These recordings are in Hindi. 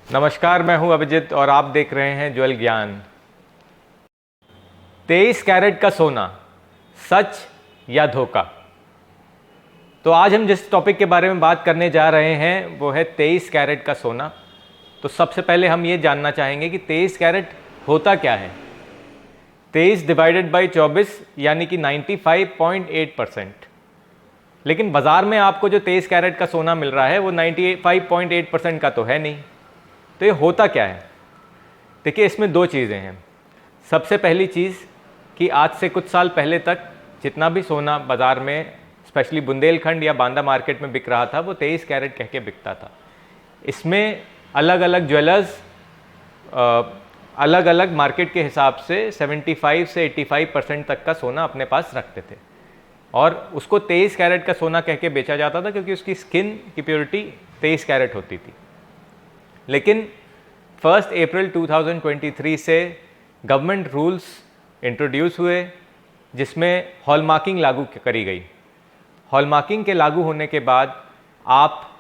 नमस्कार, मैं हूं अभिजीत और आप देख रहे हैं ज्वेल ज्ञान। 23 कैरेट का सोना, सच या धोखा? तो आज हम जिस टॉपिक के बारे में बात करने जा रहे हैं वो है 23 कैरेट का सोना। तो सबसे पहले हम ये जानना चाहेंगे कि 23 कैरेट होता क्या है। 23 डिवाइडेड बाई 24 यानी कि 95.8%। लेकिन बाज़ार में आपको जो 23 कैरेट का सोना मिल रहा है वो 95.8% का तो है नहीं। तो ये होता क्या है? देखिए, इसमें दो चीज़ें हैं। सबसे पहली चीज़ कि आज से कुछ साल पहले तक जितना भी सोना बाज़ार में स्पेशली बुंदेलखंड या बांदा मार्केट में बिक रहा था वो 23 कैरेट कह के बिकता था। इसमें अलग अलग ज्वेलर्स अलग अलग मार्केट के हिसाब से 75 से 85% तक का सोना अपने पास रखते थे और उसको 23 कैरेट का सोना कह के बेचा जाता था क्योंकि उसकी स्किन की प्योरिटी 23 कैरेट होती थी। लेकिन 1 अप्रैल 2023 से गवर्नमेंट रूल्स इंट्रोड्यूस हुए जिसमें हॉलमार्किंग लागू करी गई। हॉलमार्किंग के लागू होने के बाद आप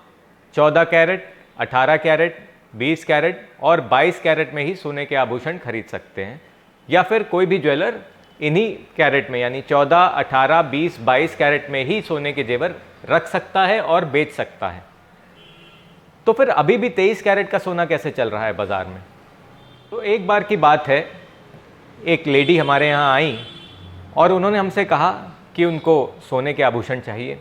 14 कैरेट, 18 कैरेट, 20 कैरेट और 22 कैरेट में ही सोने के आभूषण खरीद सकते हैं, या फिर कोई भी ज्वेलर इन्हीं कैरेट में यानी 14, 18, 20, 22 कैरेट में ही सोने के जेवर रख सकता है और बेच सकता है। तो फिर अभी भी 23 कैरेट का सोना कैसे चल रहा है बाज़ार में? तो एक बार की बात है, एक लेडी हमारे यहाँ आई और उन्होंने हमसे कहा कि उनको सोने के आभूषण चाहिए।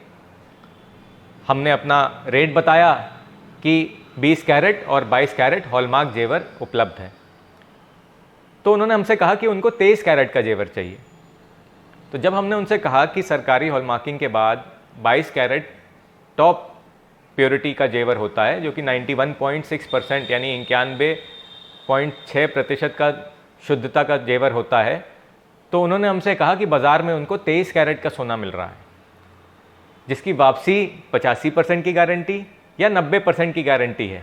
हमने अपना रेट बताया कि 20 कैरेट और 22 कैरेट हॉलमार्क जेवर उपलब्ध है। तो उन्होंने हमसे कहा कि उनको 23 कैरेट का जेवर चाहिए। तो जब हमने उनसे कहा कि सरकारी हॉलमार्किंग के बाद 22 कैरेट टॉप प्योरिटी का जेवर होता है जो कि 91.6% यानी 91.6% का शुद्धता का जेवर होता है, तो उन्होंने हमसे कहा कि बाज़ार में उनको 23 कैरेट का सोना मिल रहा है जिसकी वापसी 85% की गारंटी या 90% की गारंटी है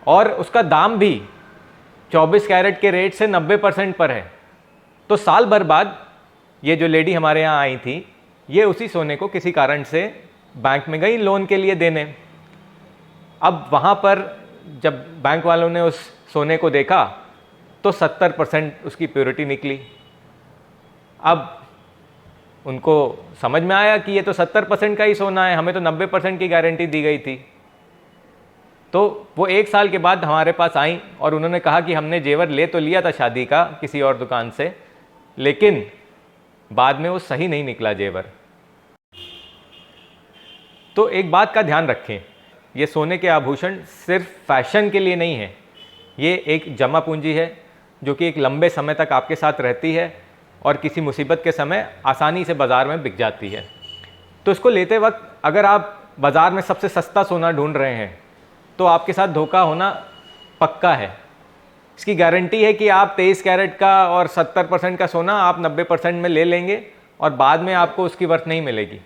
और उसका दाम भी 24 कैरेट के रेट से 90% पर है। तो साल भर बाद ये जो लेडी हमारे यहाँ आई थी, ये उसी सोने को किसी कारण से बैंक में गई लोन के लिए देने। अब वहाँ पर जब बैंक वालों ने उस सोने को देखा तो 70% उसकी प्योरिटी निकली। अब उनको समझ में आया कि ये तो 70% का ही सोना है, हमें तो 90% की गारंटी दी गई थी। तो वो एक साल के बाद हमारे पास आई और उन्होंने कहा कि हमने जेवर ले तो लिया था शादी का किसी और दुकान से, लेकिन बाद में वो सही नहीं निकला जेवर। तो एक बात का ध्यान रखें, ये सोने के आभूषण सिर्फ फैशन के लिए नहीं है, ये एक जमा पूंजी है जो कि एक लंबे समय तक आपके साथ रहती है और किसी मुसीबत के समय आसानी से बाज़ार में बिक जाती है। तो इसको लेते वक्त अगर आप बाज़ार में सबसे सस्ता सोना ढूंढ रहे हैं तो आपके साथ धोखा होना पक्का है। इसकी गारंटी है कि आप 23 कैरेट का और 70% का सोना आप 90% में ले लेंगे और बाद में आपको उसकी वर्थ नहीं मिलेगी।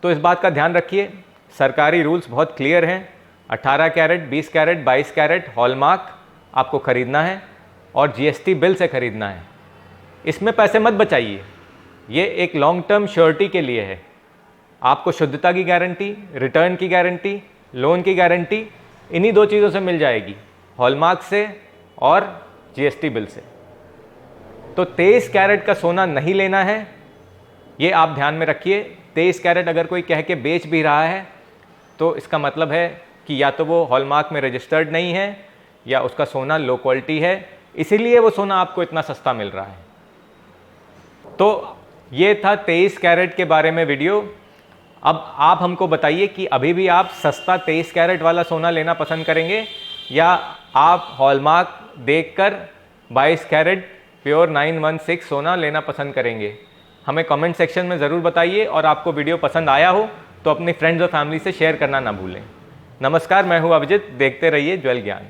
तो इस बात का ध्यान रखिए, सरकारी रूल्स बहुत क्लियर हैं। 18 कैरेट, 20 कैरेट, 22 कैरेट हॉलमार्क आपको ख़रीदना है और जीएसटी बिल से ख़रीदना है। इसमें पैसे मत बचाइए, ये एक लॉन्ग टर्म श्योरिटी के लिए है। आपको शुद्धता की गारंटी, रिटर्न की गारंटी, लोन की गारंटी इन्हीं दो चीज़ों से मिल जाएगी, हॉलमार्क से और जीएसटी बिल से। तो 23 कैरेट का सोना नहीं लेना है, ये आप ध्यान में रखिए। 23 कैरेट अगर कोई कह के बेच भी रहा है तो इसका मतलब है कि या तो वो हॉलमार्क में रजिस्टर्ड नहीं है या उसका सोना लो क्वालिटी है, इसीलिए वो सोना आपको इतना सस्ता मिल रहा है। तो ये था 23 कैरेट के बारे में वीडियो। अब आप हमको बताइए कि अभी भी आप सस्ता 23 कैरेट वाला सोना लेना पसंद करेंगे या आप हॉलमार्क देखकर 22 कैरेट प्योर 916 सोना लेना पसंद करेंगे? हमें कमेंट सेक्शन में ज़रूर बताइए और आपको वीडियो पसंद आया हो तो अपनी फ्रेंड्स और फैमिली से शेयर करना ना भूलें। नमस्कार, मैं हूँ अभिजीत, देखते रहिए ज्वेल ज्ञान।